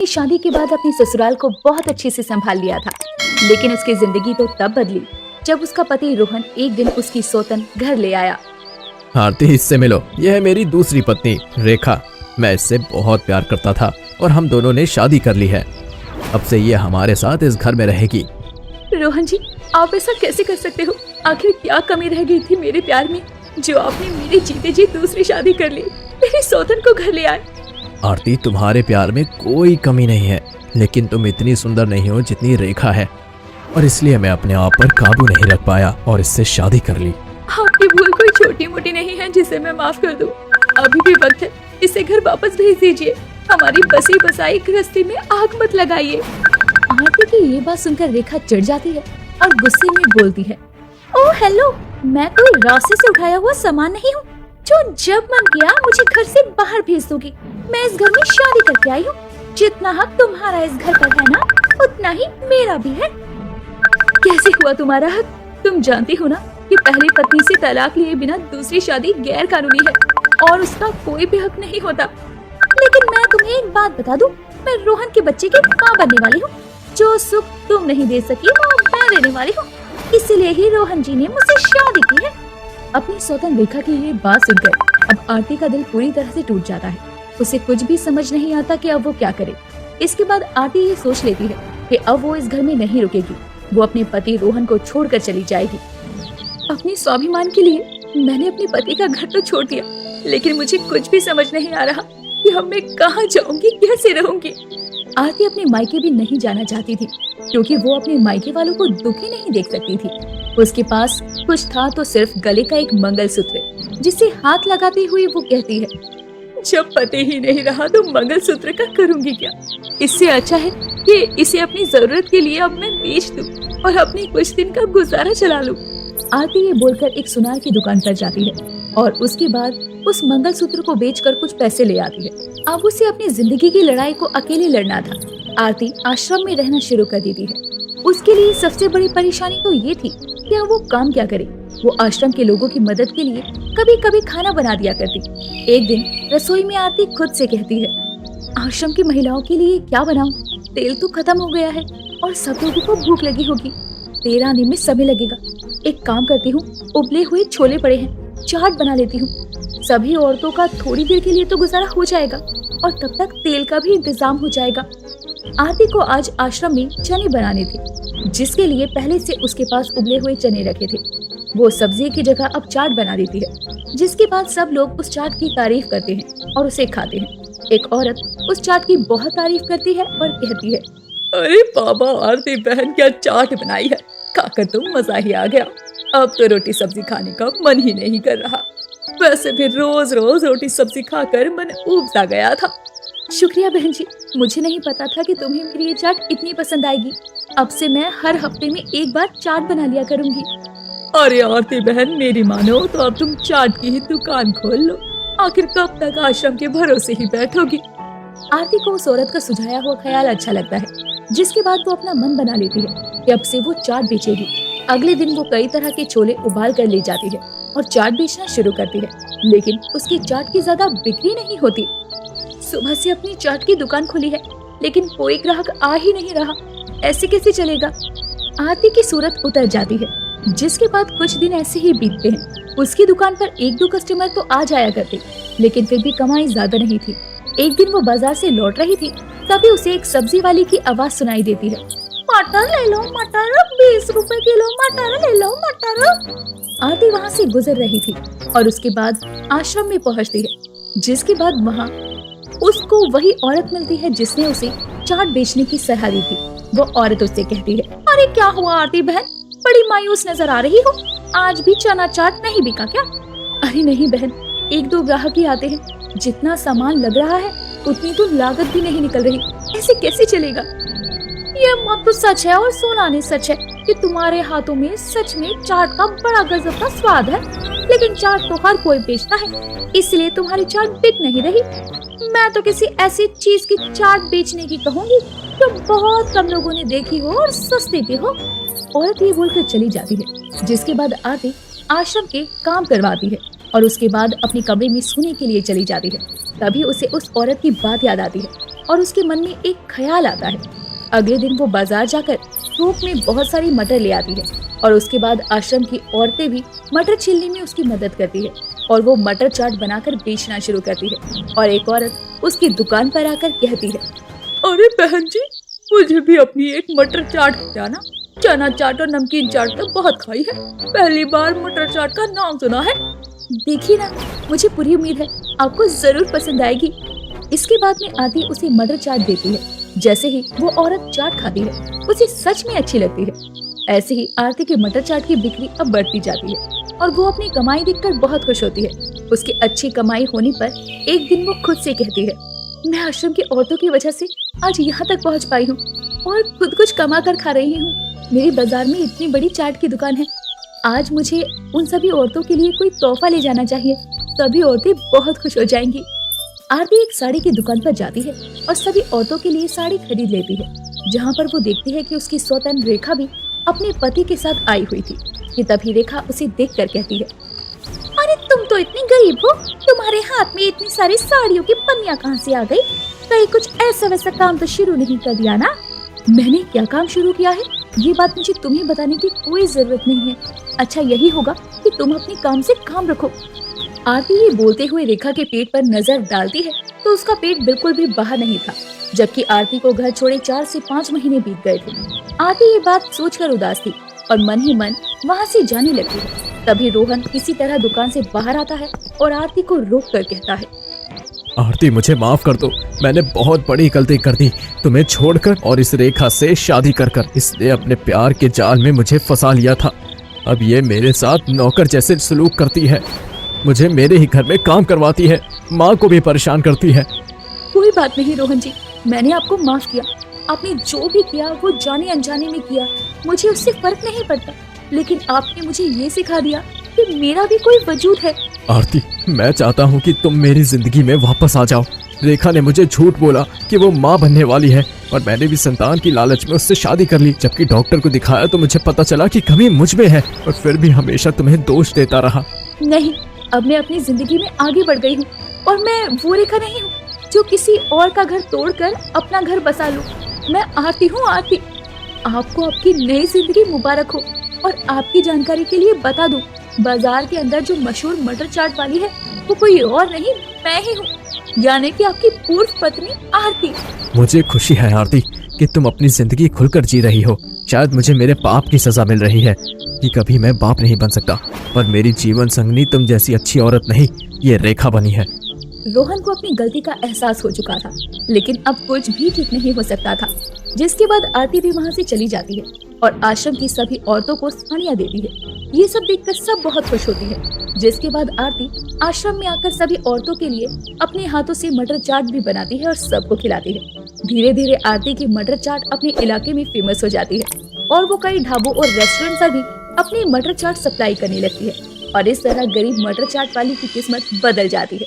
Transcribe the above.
शादी के बाद अपने ससुराल को बहुत अच्छे से संभाल लिया था, लेकिन उसकी जिंदगी तो तब बदली जब उसका पति रोहन एक दिन उसकी सौतन घर ले आया। आरती, इससे मिलो। यह है मेरी दूसरी पत्नी रेखा। मैं इससे बहुत प्यार करता था और हम दोनों ने शादी कर ली है। अब से ये हमारे साथ इस घर में रहेगी। रोहन जी, आप ऐसा कैसे कर सकते हो? आखिर क्या कमी रह गई थी मेरे प्यार में जो आपने मेरे जीते जी दूसरी शादी कर ली, मेरी सौतन को घर ले आए? आरती, तुम्हारे प्यार में कोई कमी नहीं है, लेकिन तुम इतनी सुंदर नहीं हो जितनी रेखा है, और इसलिए मैं अपने आप पर काबू नहीं रख पाया और इससे शादी कर ली। आपकी भूल कोई छोटी मोटी नहीं है जिसे मैं माफ कर दूं। अभी भी वक्त है, इसे घर वापस भेज दीजिए। हमारी बसी बसाई गृहस्थी में आग मत लगाइए। आरती की ये बात सुनकर रेखा चिढ़ जाती है और गुस्से में बोलती है, ओह हेलो, मैं कोई रास्ते से उठाया हुआ सामान नहीं हूँ जो जब मन किया मुझे घर से बाहर भेज दोगी। मैं इस घर में शादी करके आई हूँ। जितना हक तुम्हारा इस घर पर है ना, उतना ही मेरा भी है। कैसे हुआ तुम्हारा हक? तुम जानती हो ना कि पहली पत्नी से तलाक लिए बिना दूसरी शादी गैर कानूनी है और उसका कोई भी हक नहीं होता। लेकिन मैं तुम्हें एक बात बता दूं, मैं रोहन के बच्चे की माँ बनने वाली हूँ। जो सुख तुम नहीं दे सकी वो मैं देने वाली हूँ। इसीलिए ही रोहन जी ने मुझसे शादी की है। अपनी सौतन रेखा की ये बात सुनकर अब आरती का दिल पूरी तरह से टूट जाता है। उसे कुछ भी समझ नहीं आता कि अब वो क्या करे। इसके बाद आरती ये सोच लेती है कि अब वो इस घर में नहीं रुकेगी। वो अपने पति रोहन को छोड़कर चली जाएगी। अपने स्वाभिमान के लिए मैंने अपने पति का घर तो छोड़ दिया, लेकिन मुझे कुछ भी समझ नहीं आ रहा कि अब मैं कहाँ जाऊंगी, कैसे रहूंगी। आरती अपने मायके भी नहीं जाना चाहती थी, क्योंकि वो अपने मायके वालों को दुखी नहीं देख सकती थी। उसके पास कुछ था तो सिर्फ गले का एक मंगलसूत्र, जिसे हाथ लगाते हुए वो कहती है, जब पति ही नहीं रहा तो मंगलसूत्र का करूंगी क्या? इससे अच्छा है कि इसे अपनी जरूरत के लिए अब मैं बेच दूं और अपने कुछ दिन का गुजारा चला लूं। आरती ये बोलकर एक सुनार की दुकान पर जाती है और उसके बाद उस मंगलसूत्र को बेचकर कुछ पैसे ले आती है। अब उसे अपनी जिंदगी की लड़ाई को अकेले लड़ना था। आरती आश्रम में रहना शुरू कर देती है। उसके लिए सबसे बड़ी परेशानी तो ये थी कि अब वो काम क्या करे। वो आश्रम के लोगों की मदद के लिए कभी कभी खाना बना दिया करती। एक दिन रसोई में आरती खुद से कहती है, आश्रम की महिलाओं के लिए क्या बनाऊं? तेल तो खत्म हो गया है और सब लोगों को भूख लगी होगी। तेल आने में समय लगेगा। एक काम करती हूँ, उबले हुए छोले पड़े हैं, चाट बना लेती हूँ। सभी औरतों का थोड़ी देर के लिए तो गुजारा हो जाएगा और तब तक तेल का भी इंतजाम हो जाएगा। आरती को आज आश्रम में चने बनाने थे, जिसके लिए पहले से उसके पास उबले हुए चने रखे थे। वो सब्जी की जगह अब चाट बना देती है, जिसके बाद सब लोग उस चाट की तारीफ करते हैं और उसे खाते हैं। एक औरत उस चाट की बहुत तारीफ करती है और कहती है, अरे बाबा, आरती बहन क्या चाट बनाई है, खाकर तो मजा ही आ गया। अब तो रोटी सब्जी खाने का मन ही नहीं कर रहा। वैसे भी रोज रोज रोटी सब्जी खाकर मन ऊब सा गया था। शुक्रिया बहन जी, मुझे नहीं पता था कि तुम्हें मेरी ये चाट इतनी पसंद आएगी। अब से मैं हर हफ्ते में एक बार चाट बना लिया करूंगी। अरे आरती बहन, मेरी मानो तो अब तुम चाट की ही दुकान खोल लो। आखिर कब तक आश्रम के भरोसे ही बैठोगी? आरती को उस औरत का सुझाया हुआ ख्याल अच्छा लगता है, जिसके बाद वो अपना मन बना लेती है कि अब से वो चाट बेचेगी। अगले दिन वो कई तरह के छोले उबाल कर ले जाती है और चाट बेचना शुरू करती है, लेकिन उसकी चाट की ज्यादा बिक्री नहीं होती। सुबह से अपनी चाट की दुकान खुली है, लेकिन कोई ग्राहक आ ही नहीं रहा। ऐसे कैसे चलेगा? आरती की सूरत उतर जाती है, जिसके बाद कुछ दिन ऐसे ही बीतते हैं। उसकी दुकान पर एक दो कस्टमर तो आ जाया करते, लेकिन फिर भी कमाई ज्यादा नहीं थी। एक दिन वो बाजार से लौट रही थी, तभी उसे एक सब्जी वाली की आवाज सुनाई देती है, मटर ले लो मटर, 20 रुपए किलो मटर ले लो मटर। आरती वहाँ से गुजर रही थी और उसके बाद आश्रम में पहुँचती है, जिसके बाद वहाँ उसको वही औरत मिलती है जिसने उसे चाट बेचने की सलाह दी थी। वो औरत उससे कहती है, अरे क्या हुआ आरती बहन, बड़ी मायूस नजर आ रही हो। आज भी चना चाट नहीं बिका क्या? अरे नहीं बहन, एक दो ग्राहक ही आते हैं। जितना सामान लग रहा है उतनी तो लागत भी नहीं निकल रही। ऐसे कैसे चलेगा? ये बात तो सच है और सोनाने सच है कि तुम्हारे हाथों में सच में चाट का बड़ा गजब का स्वाद है, लेकिन चाट तो हर कोई बेचता है, इसलिए तुम्हारी चाट बिक नहीं रही। मैं तो किसी ऐसी चीज की चाट बेचने की कहूँगी जो बहुत कम लोगों ने देखी हो और सस्ती भी हो। औरत ये बोलकर चली जाती है, जिसके बाद आरती आश्रम के काम करवाती है और उसके बाद अपने कमरे में सोने के लिए चली जाती है। तभी उसे उस औरत की बात याद आती है और उसके मन में एक ख्याल आता है। अगले दिन वो बाजार जाकर थोक में बहुत सारी मटर ले आती है और उसके बाद आश्रम की औरतें भी मटर छीलने में उसकी मदद करती है और वो मटर चाट बनाकर बेचना शुरू करती है। और एक औरत उसकी दुकान पर आकर कहती है, अरे बहन जी, मुझे भी अपनी एक मटर चाट खिलाना। चना चाट और नमकीन चाट तो बहुत खाई है, पहली बार मटर चाट का नाम सुना है। देखिए ना, मुझे पूरी उम्मीद है आपको जरूर पसंद आएगी। इसके बाद में आरती उसे मटर चाट देती है। जैसे ही वो औरत चाट खाती है, उसे सच में अच्छी लगती है। ऐसे ही आरती के मटर चाट की बिक्री अब बढ़ती जाती है और वो अपनी कमाई देखकर बहुत खुश होती है। उसकी अच्छी कमाई होने पर एक दिन वो खुद से कहती है, मैं आश्रम की औरतों की वजह से आज यहाँ तक पहुँच पाई हूँ और खुद कुछ कमा कर खा रही हूँ। मेरी बाजार में इतनी बड़ी चाट की दुकान है। आज मुझे उन सभी औरतों के लिए कोई तोहफा ले जाना चाहिए, सभी औरतें बहुत खुश हो जाएंगी। आरती एक साड़ी की दुकान पर जाती है और सभी औरतों के लिए साड़ी खरीद लेती है, जहाँ पर वो देखती है कि उसकी सौतन रेखा भी अपने पति के साथ आई हुई थी। कि तभी रेखा उसे देखकर कहती है, अरे तुम तो इतनी गरीब हो, तुम्हारे हाथ में इतनी सारी साड़ियों की पन्नियां कहाँ से आ गई? कहीं कुछ ऐसा वैसा काम तो शुरू नहीं कर दिया ना? मैंने क्या काम शुरू किया है, ये बात मुझे तुम्हें बताने की कोई जरूरत नहीं है। अच्छा यही होगा कि तुम अपने काम से काम रखो। आरती ये बोलते हुए रेखा के पेट पर नजर डालती है तो उसका पेट बिल्कुल भी बाहर नहीं था, जबकि आरती को घर छोड़े 4 से 5 महीने बीत गए थे। आरती ये बात सोचकर उदास थी और मन ही मन वहाँ से जाने लगती है। तभी रोहन किसी तरह दुकान से बाहर आता है और आरती को रोक कर कहता है, आरती मुझे माफ कर दो, मैंने बहुत बड़ी गलती कर दी तुम्हें छोड़कर और इस रेखा से शादी कर इसने अपने प्यार के जाल में मुझे फंसा लिया था। अब ये मेरे साथ नौकर जैसे सलूक करती है, मुझे मेरे ही घर में काम करवाती है, माँ को भी परेशान करती है। कोई बात नहीं रोहन जी, मैंने आपको माफ किया। आपने जो भी किया वो जाने अनजाने में किया, मुझे उससे फर्क नहीं पड़ता। लेकिन आपने मुझे ये सिखा दिया कि मेरा भी कोई वजूद है। आरती, मैं चाहता हूँ कि तुम मेरी जिंदगी में वापस आ जाओ। रेखा ने मुझे झूठ बोला कि वो माँ बनने वाली है और मैंने भी संतान की लालच में उससे शादी कर ली। जबकि डॉक्टर को दिखाया तो मुझे पता चला कि कमी मुझ में है और फिर भी हमेशा तुम्हें दोष देता रहा। नहीं, अब मैं अपनी जिंदगी में आगे बढ़ गई हूँ और मैं वो रेखा नहीं हूँ जो किसी और का घर तोड़कर अपना घर बसा लूं। मैं आरती हूँ आरती। आपको आपकी नई जिंदगी मुबारक हो। और आपकी जानकारी के लिए बता दूं, बाजार के अंदर जो मशहूर मटर चाट वाली है वो कोई और नहीं, मैं ही हूँ, यानी कि आपकी पूर्व पत्नी आरती। मुझे खुशी है आरती कि तुम अपनी जिंदगी खुलकर जी रही हो। शायद मुझे मेरे पाप की सजा मिल रही है कि कभी मैं बाप नहीं बन सकता, पर मेरी जीवन संगनी तुम जैसी अच्छी औरत नहीं, ये रेखा बनी है। रोहन को अपनी गलती का एहसास हो चुका था, लेकिन अब कुछ भी ठीक नहीं हो सकता था। जिसके बाद आरती भी वहाँ से चली जाती है और आश्रम की सभी औरतों को साड़ियाँ देती है। ये सब देखकर सब बहुत खुश होती है। जिसके बाद आरती आश्रम में आकर सभी औरतों के लिए अपने हाथों से मटर चाट भी बनाती है और सबको खिलाती है। धीरे धीरे आरती की मटर चाट अपने इलाके में फेमस हो जाती है और वो कई ढाबों और रेस्टोरेंट पर भी अपनी मटर चाट सप्लाई करने लगती है और इस तरह गरीब मटर चाट वाली की किस्मत बदल जाती है।